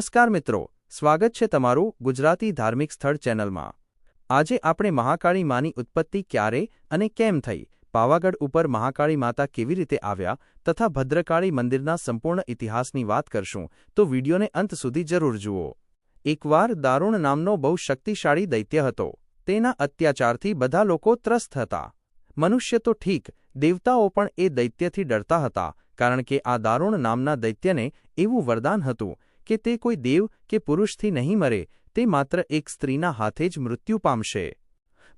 નમસ્કાર મિત્રો, સ્વાગત છે તમારું ગુજરાતી ધાર્મિક સ્થળ ચેનલમાં। આજે આપણે મહાકાળી માની ઉત્પત્તિ ક્યારે અને કેમ થઈ, પાવાગઢ ઉપર મહાકાળી માતા કેવી રીતે આવ્યા તથા ભદ્રકાળી મંદિરના સંપૂર્ણ ઇતિહાસની વાત કરશું, તો વિડીયોને અંત સુધી જરૂર જુઓ। એકવાર દારૂણ નામનો બહુ શક્તિશાળી દૈત્ય હતો। તેના અત્યાચારથી બધા લોકો ત્રસ્ત હતા। મનુષ્ય તો ઠીક, દેવતાઓ પણ એ દૈત્યથી ડરતા હતા, કારણ કે આ દારૂણ નામના દૈત્યને એવું વરદાન હતું કે તે કોઈ દેવ કે પુરુષથી નહીં મરે, તે માત્ર એક સ્ત્રીના હાથે જ મૃત્યુ પામશે।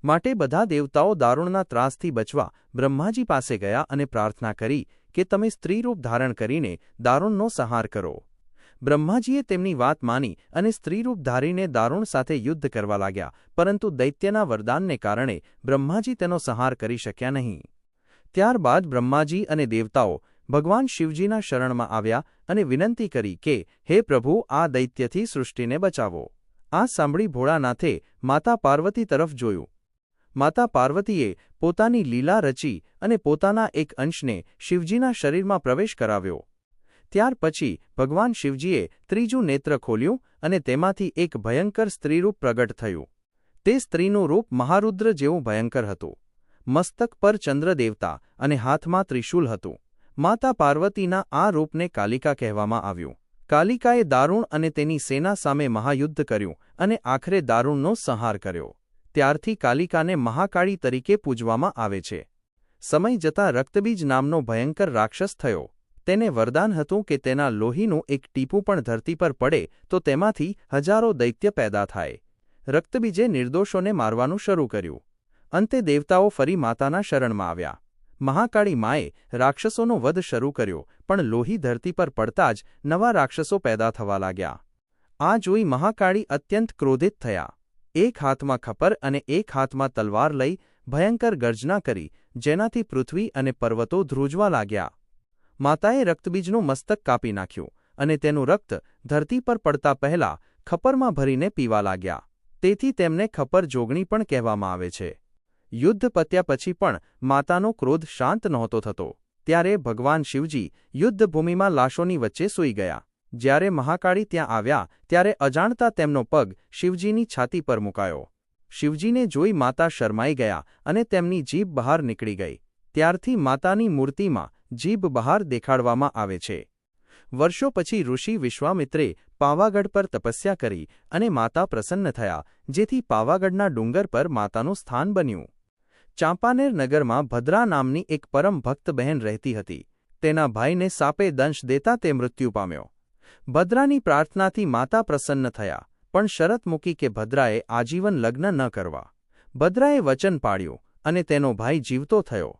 માટે બધા દેવતાઓ દારૂણના ત્રાસથી બચવા બ્રહ્માજી પાસે ગયા અને પ્રાર્થના કરી કે તમે સ્ત્રીરૂપ ધારણ કરીને દારૂણનો સંહાર કરો। બ્રહ્માજીએ તેમની વાત માની અને સ્ત્રીરૂપ ધારીને દારૂણ સાથે યુદ્ધ કરવા લાગ્યા, પરંતુ દૈત્યના વરદાનને કારણે બ્રહ્માજી તેનો સંહાર કરી શક્યા નહીં। ત્યારબાદ બ્રહ્માજી અને દેવતાઓ ભગવાન શિવજીના શરણમાં આવ્યા અને વિનંતી કરી કે હે પ્રભુ, આ દૈત્યથી સૃષ્ટિને બચાવો। આ સાંભળી ભોળાનાથે માતા પાર્વતી તરફ જોયું। માતા પાર્વતીએ પોતાની લીલા રચી અને પોતાના એક અંશને શિવજીના શરીરમાં પ્રવેશ કરાવ્યો। ત્યાર પછી ભગવાન શિવજીએ ત્રીજું નેત્ર ખોલ્યું અને તેમાંથી એક ભયંકર સ્ત્રીરૂપ પ્રગટ થયું। તે સ્ત્રીનું રૂપ મહારુદ્ર જેવું ભયંકર હતું। મસ્તક પર ચંદ્ર દેવતા અને હાથમાં ત્રિશૂલ હતું। માતા પાર્વતીના આ રૂપને કાલિકા કહેવામાં આવ્યું। કાલિકાએ દારૂણ અને તેની સેના સામે મહાયુદ્ધ કર્યું અને આખરે દારૂણનો સંહાર કર્યો। ત્યારથી કાલિકાને મહાકાળી તરીકે પૂજવામાં આવે છે। સમય જતાં રક્તબીજ નામનો ભયંકર રાક્ષસ થયો। તેને વરદાન હતું કે તેના લોહીનું એક ટીપું પણ ધરતી પર પડે તો તેમાંથી હજારો દૈત્ય પેદા થાય। રક્તબીજે નિર્દોષોને મારવાનું શરૂ કર્યું। અંતે દેવતાઓ ફરી માતાના શરણમાં આવ્યા। મહાકાળી માએ રાક્ષસોનો વધ શરૂ કર્યો, પણ લોહી ધરતી પર પડતા જ નવા રાક્ષસો પેદા થવા લાગ્યા। આ જોઈ મહાકાળી અત્યંત ક્રોધિત થયા। એક હાથમાં ખપર અને એક હાથમાં તલવાર લઈ ભયંકર ગર્જના કરી, જેનાથી પૃથ્વી અને પર્વતો ધ્રુજવા લાગ્યા। માતાએ રક્તબીજનું મસ્તક કાપી નાખ્યું અને તેનું રક્ત ધરતી પર પડતા પહેલા ખપરમાં ભરીને પીવા લાગ્યા। તેથી તેમને ખપર જોગણી પણ કહેવામાં આવે છે। યુદ્ધ પત્યા પછી પણ માતાનો ક્રોધ શાંત નહોતો થતો। ત્યારે ભગવાન શિવજી યુદ્ધભૂમિમાં લાશોની વચ્ચે સૂઈ ગયા। જ્યારે મહાકાળી ત્યાં આવ્યા ત્યારે અજાણતા તેમનો પગ શિવજીની છાતી પર મુકાયો। શિવજીને જોઈ માતા શરમાઈ ગયા અને તેમની જીભ બહાર નીકળી ગઈ। ત્યારથી માતાની મૂર્તિમાં જીભ બહાર દેખાડવામાં આવે છે। વર્ષો પછી ઋષિ વિશ્વામિત્રે પાવાગઢ પર તપસ્યા કરી અને માતા પ્રસન્ન થયા, જેથી પાવાગઢના ડુંગર પર માતાનું સ્થાન બન્યું। ચાંપાનેર નગરમાં ભદ્રા નામની એક પરમ ભક્ત બહેન રહેતી હતી। તેના ભાઈને સાપે દંશ દેતા તે મૃત્યુ પામ્યો। ભદ્રાની પ્રાર્થનાથી માતા પ્રસન્ન થયા, પણ શરત મૂકી કે ભદ્રાએ આજીવન લગ્ન ન કરવા। ભદ્રાએ વચન પાળ્યું અને તેનો ભાઈ જીવતો થયો।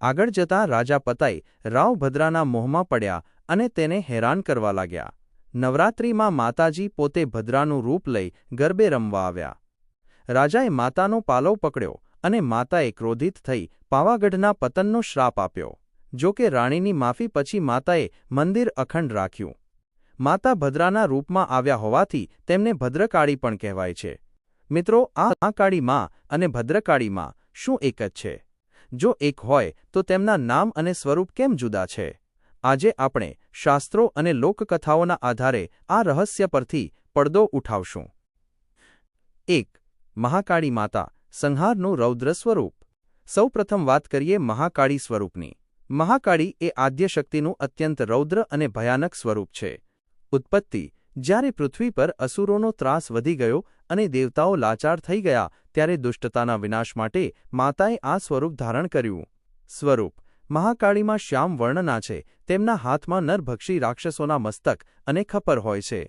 આગળ જતાં રાજા પતાઈ રાવ ભદ્રાના મોહમાં પડ્યા અને તેને હેરાન કરવા લાગ્યા। નવરાત્રિમાં માતાજી પોતે ભદ્રાનું રૂપ લઈ ગરબે રમવા આવ્યા। રાજાએ માતાનો પાલવ પકડ્યો અને માતાએ ક્રોધિત થઈ પાવાગઢના પતનનો શ્રાપ આપ્યો। જો કે રાણીની માફી પછી માતાએ મંદિર અખંડ રાખ્યું। માતા ભદ્રાના રૂપમાં આવ્યા હોવાથી તેમને ભદ્રકાળી પણ કહેવાય છે। મિત્રો, આ મહાકાળી મા અને ભદ્રકાળી મા શું એક જ છે? જો એક હોય તો તેમના નામ અને સ્વરૂપ કેમ જુદા છે? આજે આપણે શાસ્ત્રો અને લોકકથાઓના આધારે આ રહસ્ય પરથી પડદો ઉઠાવશું। 1. મહાકાળી માતા સંહારનું રૌદ્ર સ્વરૂપ। સૌપ્રથમ વાત કરીએ મહાકાળી સ્વરૂપની। મહાકાળી એ આદ્યશક્તિનું અત્યંત રૌદ્ર અને ભયાનક સ્વરૂપ છે। ઉત્પત્તિ: જ્યારે પૃથ્વી પર અસુરોનો ત્રાસ વધી ગયો અને દેવતાઓ લાચાર થઈ ગયા, ત્યારે દુષ્ટતાના વિનાશ માટે માતાએ આ સ્વરૂપ ધારણ કર્યું। સ્વરૂપ: મહાકાળીમાં શ્યામ વર્ણના છે। તેમના હાથમાં નરભક્ષી રાક્ષસોના મસ્તક અને ખપર હોય છે।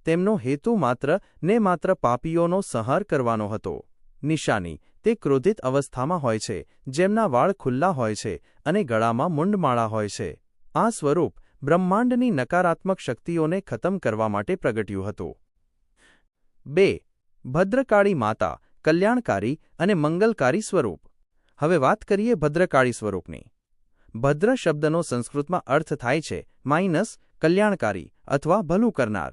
તેમનો હેતુ માત્ર પાપીઓનો સંહાર કરવાનો હતો। નિશાની: તે ક્રોધિત અવસ્થામાં હોય છે, જેમના વાળ ખુલ્લા હોય છે અને ગળામાં મુંડમાળા હોય છે। આ સ્વરૂપ બ્રહ્માંડની નકારાત્મક શક્તિઓને ખતમ કરવા માટે પ્રગટ્યું હતું। 2. ભદ્રકાળી માતા કલ્યાણકારી અને મંગલકારી સ્વરૂપ। હવે વાત કરીએ ભદ્રકાળી સ્વરૂપની। ભદ્ર શબ્દનો સંસ્કૃતમાં અર્થ થાય છે કલ્યાણકારી અથવા ભલું કરનાર।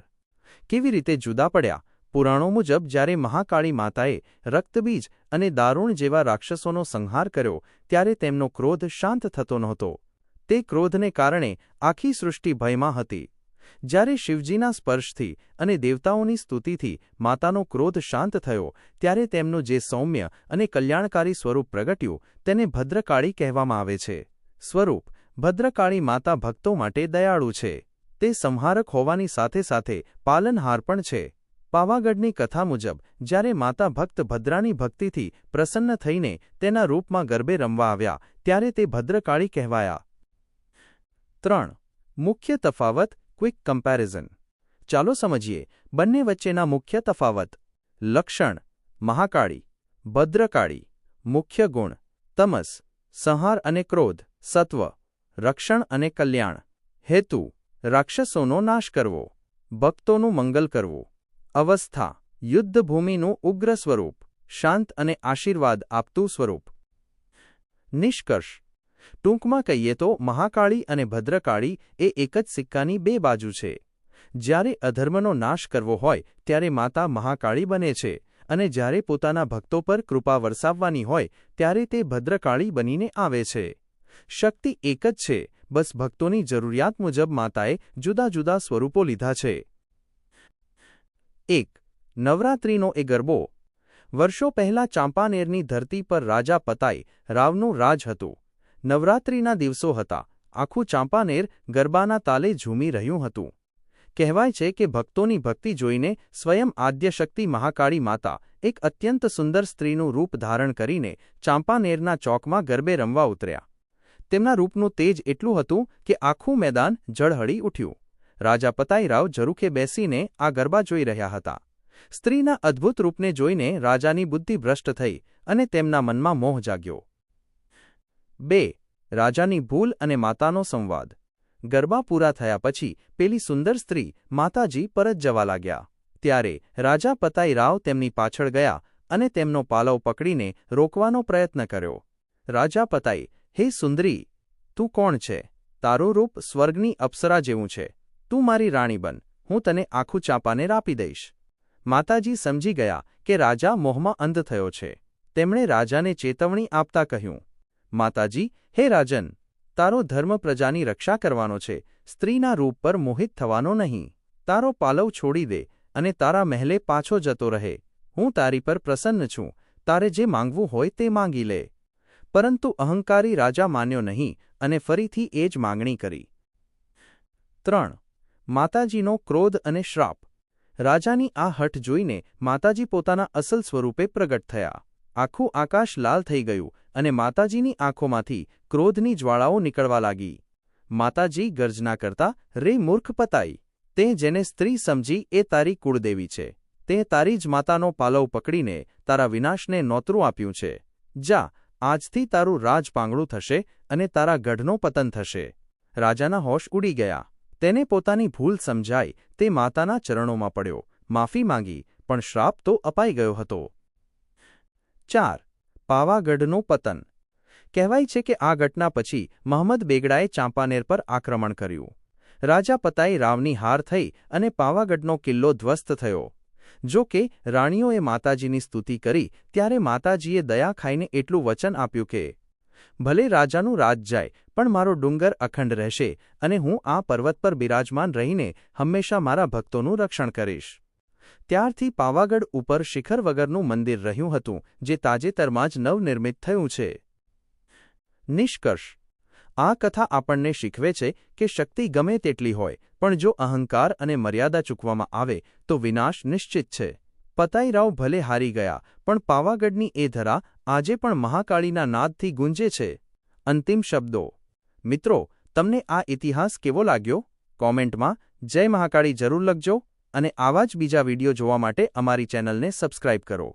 કેવી રીતે જુદા પડ્યા? પુરાણો મુજબ જ્યારે મહાકાળી માતાએ રક્તબીજ અને દારૂણ જેવા રાક્ષસોનો સંહાર કર્યો, ત્યારે તેમનો ક્રોધ શાંત થતો નહોતો। તે ક્રોધને કારણે આખી સૃષ્ટિ ભયમાં હતી। જ્યારે શિવજીના સ્પર્શથી અને દેવતાઓની સ્તુતિથી માતાનો ક્રોધ શાંત થયો ત્યારે તેમનું જે સૌમ્ય અને કલ્યાણકારી સ્વરૂપ પ્રગટ્યું તેને ભદ્રકાળી કહેવામાં આવે છે. સ્વરૂપ: ભદ્રકાળી માતા ભક્તો માટે દયાળુ છે. તે સંહારક હોવાની સાથે સાથે પાલનહાર પણ છે. પાવાગઢની કથા મુજબ જ્યારે માતા ભક્ત ભદ્રાની ભક્તિથી પ્રસન્ન થઈને તેના રૂપમાં ગરબે રમવા આવ્યા ત્યારે તે ભદ્રકાળી કહેવાયા. 3. મુખ્ય તફાવત ક્વિક કમ્પેરિઝન. ચાલો સમજીએ બંને વચ્ચેના મુખ્ય તફાવત. લક્ષણ: મહાકાળી, ભદ્રકાળી. મુખ્ય ગુણ: તમસ, સંહાર અને ક્રોધ. સત્વ: રક્ષણ અને કલ્યાણ. હેતુ: રાક્ષસોનો નાશ કરવો, ભક્તોનું મંગલ કરવું. અવસ્થા: યુદ્ધભૂમિનું ઉગ્ર સ્વરૂપ, શાંત અને આશીર્વાદ આપતું સ્વરૂપ. નિષ્કર્ષ: ટૂંકમાં કહીએ તો મહાકાળી અને ભદ્રકાળી એ એક જ સિક્કાની બે બાજુ છે. જ્યારે અધર્મનો નાશ કરવો હોય ત્યારે માતા મહાકાળી બને છે અને જ્યારે પોતાના ભક્તો પર કૃપા વરસાવવાની હોય ત્યારે તે ભદ્રકાળી બનીને આવે છે. શક્તિ એક જ છે, બસ ભક્તોની જરૂરિયાત મુજબ માતાએ જુદા જુદા સ્વરૂપો લીધા છે. 1. નવરાત્રિનો એ ગરબો. વર્ષો પહેલાં ચાંપાનેરની ધરતી પર રાજા પતાઈ રાવનું રાજ હતું. નવરાત્રિના દિવસો હતા. આખું ચાંપાનેર ગરબાના તાલે ઝૂમી રહ્યું હતું. કહેવાય છે કે ભક્તોની ભક્તિ જોઈને સ્વયં આદ્યશક્તિ મહાકાળી માતા એક અત્યંત સુંદર સ્ત્રીનું રૂપ ધારણ કરીને ચાંપાનેરના ચોકમાં ગરબે રમવા ઉતર્યા. તેમના રૂપનું તેજ એટલું હતું કે આખું મેદાન ઝળહળી ઉઠ્યું. રાજા પતાઈરાવ ઝરૂખે બેસીને આ ગરબા જોઈ રહ્યા હતા. સ્ત્રીના અદ્ભુત રૂપને જોઈને રાજાની બુદ્ધિ ભ્રષ્ટ થઈ અને તેમના મનમાં મોહ જાગ્યો. 2. રાજાની ભૂલ અને માતાનો સંવાદ. ગરબા પૂરા થયા પછી પેલી સુંદર સ્ત્રી માતાજી પરત જવા લાગ્યા. ત્યારે રાજા પતાઈરાવ તેમની પાછળ ગયા અને તેમનો પાલવ પકડીને રોકવાનો પ્રયત્ન કર્યો. રાજા પતાઈ: હે સુંદરી, તું કોણ છે? તારું રૂપ સ્વર્ગની અપ્સરા જેવું છે. તું મારી રાણી બન, હું તને આખું ચાંપાનેર આપી દઈશ. માતાજી સમજી ગયા કે રાજા મોહમાં અંધ થયો છે. તેમણે રાજાને ચેતવણી આપતા કહ્યું: માતાજી, હે રાજન, તારો ધર્મ પ્રજાની રક્ષા કરવાનો છે, સ્ત્રીના રૂપ પર મોહિત થવાનો નહીં. તારો પાલવ છોડી દે અને તારા મહેલે પાછો જતો રહે. હું તારી પર પ્રસન્ન છું. તારે જે માંગવું હોય તે માંગી લે. પરંતુ અહંકારી રાજા માન્યો નહીં અને ફરીથી એ જ માંગણી કરી. 3. માતાજીનો ક્રોધ અને શ્રાપ. રાજાની આ હઠ જોઈને માતાજી પોતાના અસલ સ્વરૂપે પ્રગટ થયા. આખું આકાશ લાલ થઈ ગયું અને માતાજીની આંખોમાંથી ક્રોધની જ્વાળાઓ નીકળવા લાગી. માતાજી ગર્જના કરતા: રે મૂર્ખ પતાઈ, તે જેને સ્ત્રી સમજી એ તારી કુળદેવી છે. તે તારી જ માતાનો પાલવ પકડીને તારા વિનાશને નોતરું આપ્યું છે. જા, આજથી તારું રાજ પાંગળું થશે અને તારા ગઢનો પતન થશે. રાજાના હોશ ઉડી ગયા. તેને પોતાની ભૂલ સમજાઈ તે માતાના ચરણોમાં પડ્યો, માફી માંગી, પણ શ્રાપ તો અપાઈ ગયો હતો. 4. પાવાગઢનું પતન. કહેવાય છે કે આ ઘટના પછી મહંમદ બેગડાએ ચાંપાનેર પર આક્રમણ કર્યું. રાજા પતાઈ રાવની હાર થઈ અને પાવાગઢનો કિલ્લો ધ્વસ્ત થયો. જો કે રાણીઓએ માતાજીની સ્તુતિ કરી ત્યારે માતાજીએ દયા ખાઈને એટલું વચન આપ્યું કે ભલે રાજાનું રાજ જાય પણ મારો ડુંગર અખંડ રહેશે અને હું આ પર્વત પર બિરાજમાન રહીને હંમેશા મારા ભક્તોનું રક્ષણ કરીશ. ત્યારથી પાવાગઢ ઉપર શિખર વગરનું મંદિર રહ્યું હતું જે તાજેતરમાં જ નવનિર્મિત થયું છે. નિષ્કર્ષ: આ કથા આપણને શીખવે છે કે શક્તિ ગમે તેટલી હોય પણ જો અહંકાર અને મર્યાદા ચૂકવામાં આવે તો વિનાશ નિશ્ચિત છે. પતાઈરાવ ભલે હારી ગયા પણ પાવાગઢની એ ધરા આજે પણ મહાકાળીના નાદથી ગુંજે છે. અંતિમ શબ્દો. મિત્રો, તમને આ ઇતિહાસ કેવો લાગ્યો? કોમેન્ટમાં જય મહાકાળી જરૂર લખજો અને આવા જ બીજા વિડીયો જોવા માટે અમારી ચેનલને સબસ્ક્રાઇબ કરો.